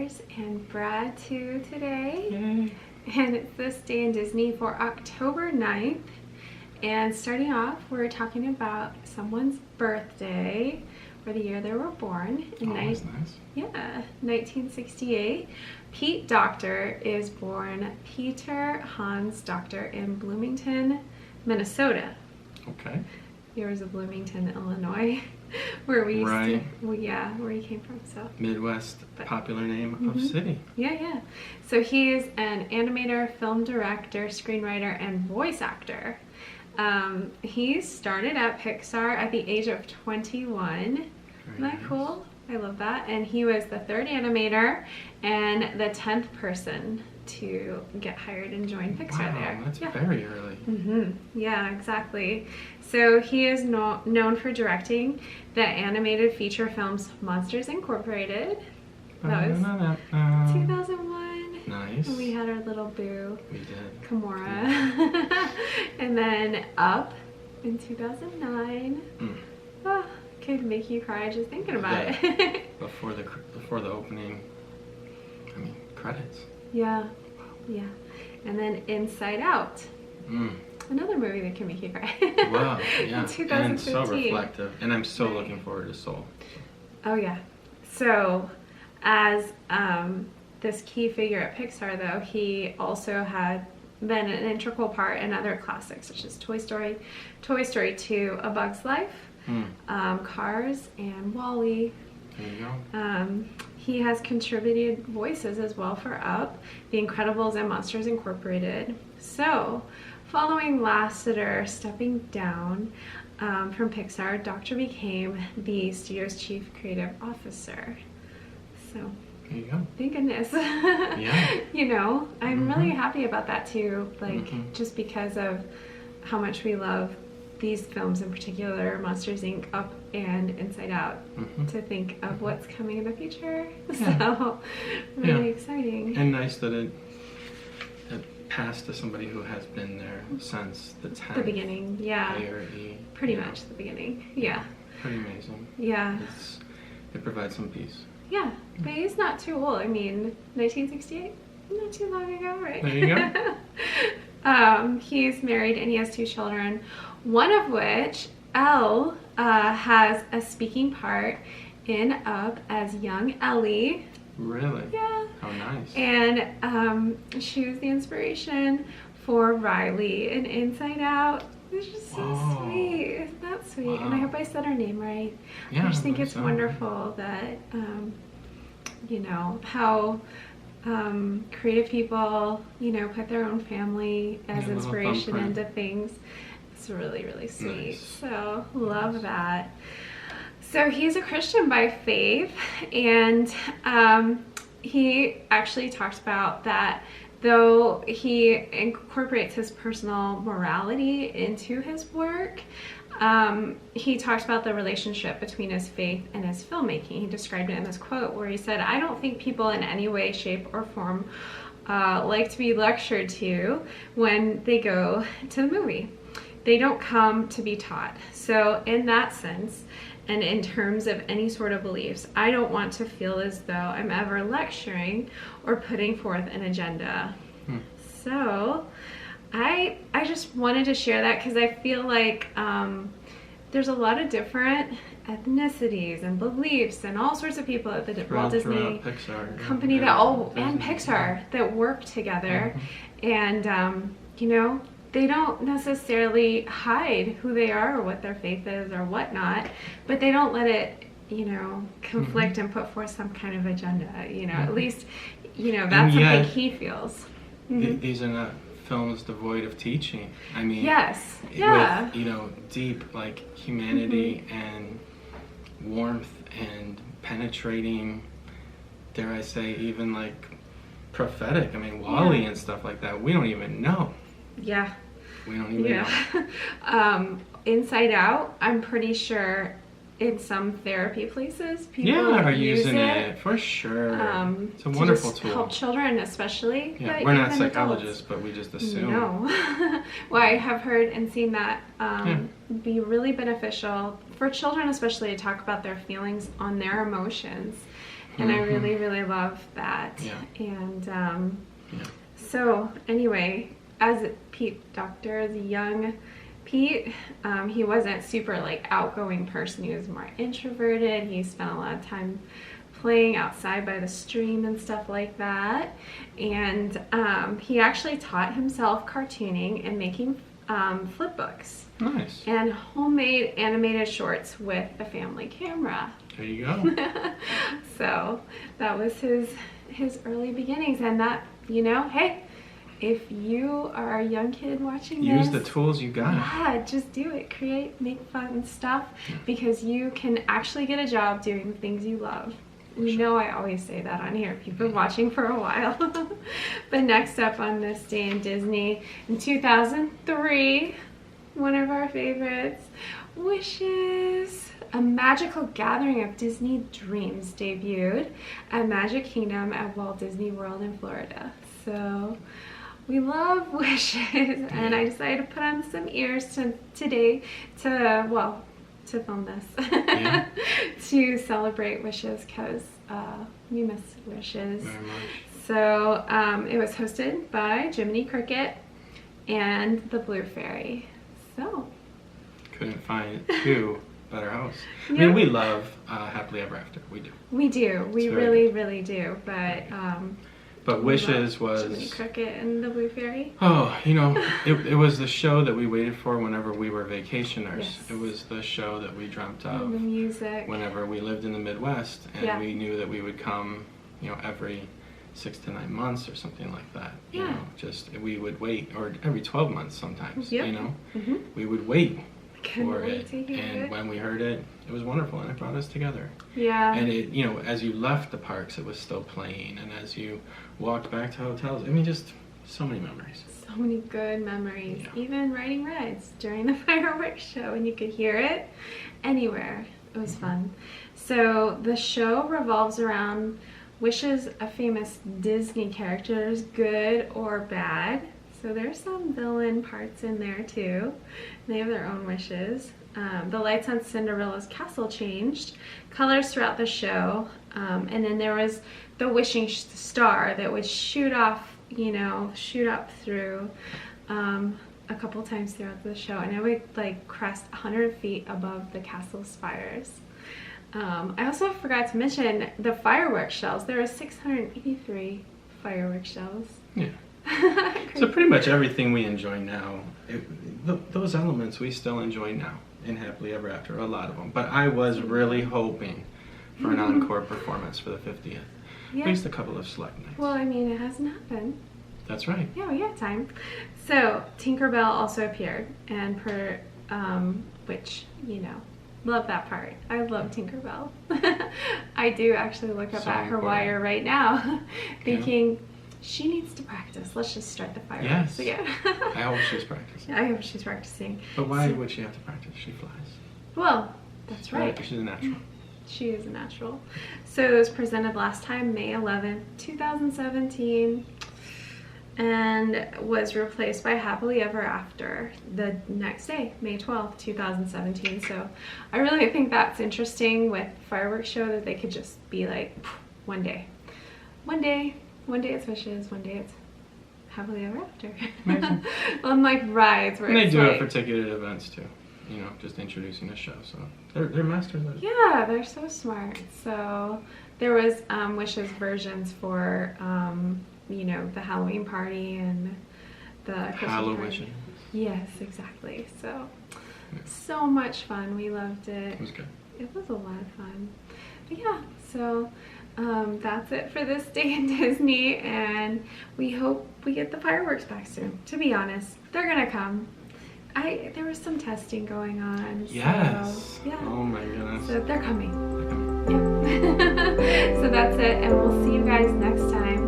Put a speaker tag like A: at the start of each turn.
A: Sisters and Brad too today.
B: Yay.
A: And it's This Day in Disney for October 9th. And starting off, we're talking about someone's birthday or the year they were born.
B: Oh, that's nice.
A: Yeah, 1968. Pete Docter is born Peter Hans Docter in Bloomington, Minnesota.
B: Okay.
A: Yours of Bloomington, Illinois, where we used
B: Right.
A: where he came from. So
B: Midwest popular name of city.
A: yeah. So he is an animator, film director, screenwriter, and voice actor. He started at Pixar at the age of 21. Isn't that cool? I love that. And he was the third animator and the 10th person to get hired and join Pixar there.
B: That's very early.
A: Yeah, exactly. So he is known for directing the animated feature films Monsters Incorporated. That was 2001.
B: Nice.
A: We had our little boo,
B: We did.
A: Kimura. And then Up in 2009. Oh, could make you cry just thinking about it.
B: Before the opening, credits.
A: Yeah. And then Inside Out. Another movie that can make you cry.
B: Wow, yeah.
A: 2015.
B: And so reflective. And I'm so looking forward to Soul.
A: Oh yeah. So as this key figure at Pixar though, he also had been an integral part in other classics such as Toy Story 2, A Bug's Life, Cars, and WALL-E.
B: There you go.
A: He has contributed voices as well for Up, The Incredibles, and Monsters Incorporated. So, following Lasseter stepping down from Pixar, Docter became the studio's chief creative officer. So,
B: There you go.
A: thank goodness.
B: Yeah.
A: You know, I'm really happy about that too, just because of how much we love these films in particular, Monsters Inc., Up, and Inside Out, to think of what's coming in the future.
B: Yeah.
A: So, really exciting.
B: And nice that it passed to somebody who has been there since the 10th.
A: The beginning, yeah. Pretty
B: you know.
A: much the beginning, yeah.
B: Pretty amazing.
A: Yeah.
B: It provides some peace.
A: Yeah, but he's not too old. I mean, 1968? Not too long ago, right?
B: There you go.
A: He's married and he has 2 children, one of which, Elle, has a speaking part in Up as young Ellie.
B: Really?
A: Yeah.
B: How nice.
A: And she was the inspiration for Riley in Inside Out. It's just so sweet. Isn't that sweet?
B: Wow.
A: And I hope I said her name right.
B: Yeah,
A: I just think it's
B: so.
A: wonderful that, you know, how creative people, you know, put their own family as inspiration into things. It's really, really sweet.
B: Nice.
A: So, love that. So, he's a Christian by faith, and he actually talks about that though he incorporates his personal morality into his work. He talks about the relationship between his faith and his filmmaking. He described it in this quote where he said, "I don't think people in any way, shape, or form like to be lectured to when they go to the movie. They don't come to be taught. So in that sense, and in terms of any sort of beliefs, I don't want to feel as though I'm ever lecturing or putting forth an agenda." So I just wanted to share that because I feel like there's a lot of different ethnicities and beliefs and all sorts of people at the Walt Disney
B: Pixar,
A: company and Pixar that work together. And, you know, they don't necessarily hide who they are or what their faith is or whatnot, but they don't let it, you know, conflict and put forth some kind of agenda, you know, at least, you know, that's something he feels.
B: These are not films devoid of teaching. I mean, with, you know, deep, like, humanity and warmth and penetrating, dare I say, even, like, prophetic. I mean, WALL-E and stuff like that, we don't even know.
A: Yeah.
B: We don't even know.
A: Inside Out, I'm pretty sure in some therapy places people
B: are
A: use
B: using it for sure. It's a wonderful tool.
A: Help children, especially.
B: Yeah, we're not psychologists, but we just assume.
A: No. Well, I have heard and seen that be really beneficial for children, especially to talk about their feelings on their emotions And I really, really love that. And so anyway, as Pete Docter, as a young Pete, he wasn't super like outgoing person. He was more introverted. He spent a lot of time playing outside by the stream and stuff like that. And he actually taught himself cartooning and making flip books.
B: Nice.
A: And homemade animated shorts with a family camera.
B: There you go.
A: So that was his early beginnings. And that, you know, hey, if you are a young kid watching this,
B: use the tools you got.
A: Yeah, just do it. Create, make fun stuff, because you can actually get a job doing the things you love. You know, I always say that on here if you've been watching for a while. But next up on this day in Disney, in 2003, one of our favorites, Wishes, a magical gathering of Disney dreams, debuted at Magic Kingdom at Walt Disney World in Florida. So we love Wishes, and I decided to put on some ears today to film this, to celebrate Wishes, because we miss Wishes.
B: Very much.
A: So it was hosted by Jiminy Cricket and the Blue Fairy. So
B: couldn't find two better hosts. I mean, we love Happily Ever After. We do.
A: We do. We really, really do. But
B: Wishes was
A: Jiminy Cricket and the Blue Fairy.
B: Oh, you know, it was the show that we waited for whenever we were vacationers.
A: Yes.
B: It was the show that we dreamt of.
A: And the music.
B: Whenever we lived in the Midwest, and we knew that we would come, you know, every 6 to 9 months or something like that. You know, just we would wait, or every 12 months sometimes. You know, we would wait for it, and when we heard it, it was wonderful, and it brought us together.
A: Yeah.
B: And it, you know, as you left the parks, it was still playing, and as you walked back to hotels, I mean, just so many memories.
A: So many good memories. Even riding rides during the fireworks show, and you could hear it anywhere. It was fun. So the show revolves around wishes of famous Disney characters, good or bad. So there's some villain parts in there too. They have their own wishes. The lights on Cinderella's castle changed, colors throughout the show, and then there was the wishing star that would shoot off, you know, shoot up through a couple times throughout the show, and it would like crest 100 feet above the castle spires. I also forgot to mention the fireworks shells. There were 683 fireworks shells.
B: Yeah. So pretty much everything we enjoy now, those elements we still enjoy now in Happily Ever After, a lot of them. But I was really hoping for an encore performance for the 50th. At least a couple of select nights.
A: Well, I mean, it hasn't happened.
B: That's right.
A: Yeah, we have time. So Tinkerbell also appeared, and which, you know, love that part. I love Tinkerbell. I do actually look up at her wire right now, thinking, she needs to practice. Let's just start the fireworks again.
B: I hope she's practicing.
A: I hope she's practicing.
B: But why would she have to practice? She flies.
A: Well, that's right.
B: She's a natural.
A: She is a natural. So it was presented last time, May 11th, 2017, and was replaced by Happily Ever After the next day, May 12th, 2017. So I really think that's interesting with fireworks show, that they could just be like, one day it's Wishes, one day it's Happily Ever After.
B: Amazing.
A: Unlike rides where
B: and they do
A: like,
B: it for ticketed events too. You know, just introducing the show. So they're masters of it.
A: Yeah, they're so smart. So there was Wishes versions for you know, the Halloween party and the
B: Halloween.
A: Yes, exactly. So so much fun. We loved it.
B: It was good.
A: It was a lot of fun. But yeah, so that's it for this day in Disney, and we hope we get the fireworks back soon. To be honest, they're gonna come. There was some testing going on.
B: Yes.
A: So, yeah.
B: Oh my goodness.
A: So they're coming.
B: They're coming.
A: Yeah. So that's it, and we'll see you guys next time.